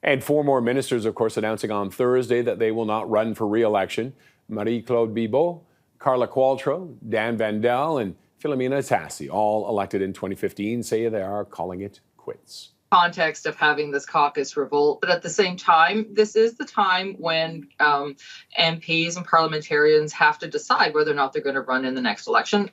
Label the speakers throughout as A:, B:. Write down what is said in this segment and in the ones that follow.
A: And four more ministers, of course, announcing on Thursday that they will not run for re-election. Marie-Claude Bibeau, Carla Qualtrough, Dan Vandel, and Philomena Tassi, all elected in 2015, say they are calling it quits.
B: Context of having this caucus revolt, but at the same time, this is the time when MPs and parliamentarians have to decide whether or not they're going to run in the next election.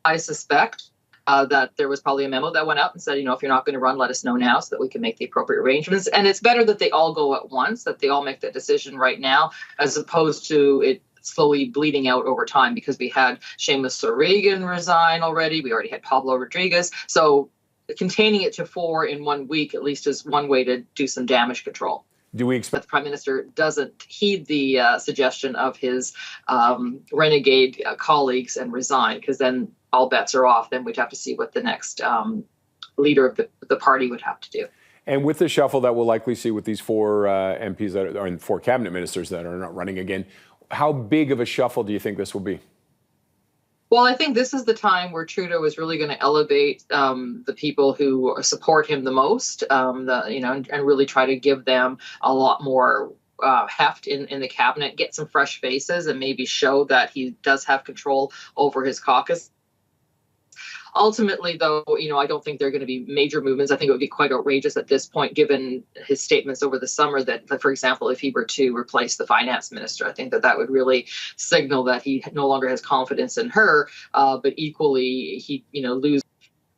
B: I suspect that there was probably a memo that went out and said, if you're not going to run, let us know now so that we can make the appropriate arrangements. And it's better that they all go at once, that they all make that decision right now, as opposed to it slowly bleeding out over time, because we had Seamus O'Regan resign already. We already had Pablo Rodriguez. So containing it to 4 in 1 week, at least, is one way to do some damage control.
A: Do we expect
B: the Prime Minister doesn't heed the suggestion of his renegade colleagues and resign, because then all bets are off. Then we'd have to see what the next leader of the party would have to do.
A: And with the shuffle that we'll likely see with these 4 MPs that are, and 4 cabinet ministers that are not running again, how big of a shuffle do you think this will be?
B: Well, I think this is the time where Trudeau is really going to elevate the people who support him the most, and really try to give them a lot more heft in the cabinet, get some fresh faces, and maybe show that he does have control over his caucus. Ultimately, though, I don't think there are going to be major movements. I think it would be quite outrageous at this point, given his statements over the summer that, for example, if he were to replace the finance minister, I think that would really signal that he no longer has confidence in her, but equally he, lose.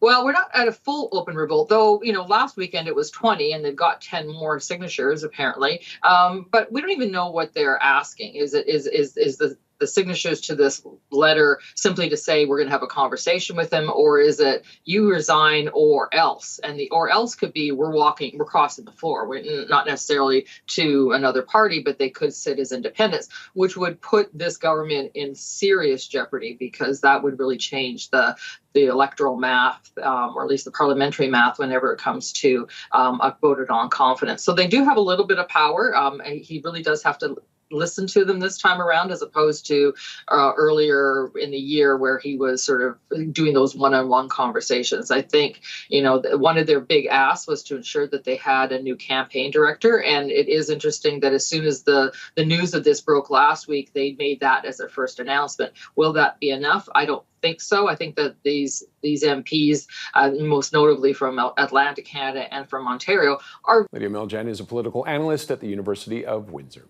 B: Well, we're not at a full open revolt, though, last weekend it was 20 and they've got 10 more signatures, apparently. But we don't even know what they're asking. Is the signatures to this letter simply to say we're going to have a conversation with him, or is it you resign or else? And the or else could be we're crossing the floor. We're not necessarily to another party, but they could sit as independents, which would put this government in serious jeopardy, because that would really change the electoral math, or at least the parliamentary math, whenever it comes to a voted on confidence. So they do have a little bit of power. He really does have to listen to them this time around, as opposed to earlier in the year where he was sort of doing those one-on-one conversations. I think, one of their big asks was to ensure that they had a new campaign director. And it is interesting that as soon as the news of this broke last week, they made that as their first announcement. Will that be enough? I don't think so. I think that these MPs, most notably from Atlantic Canada and from Ontario, are...
A: Lydia Miljan is a political analyst at the University of Windsor.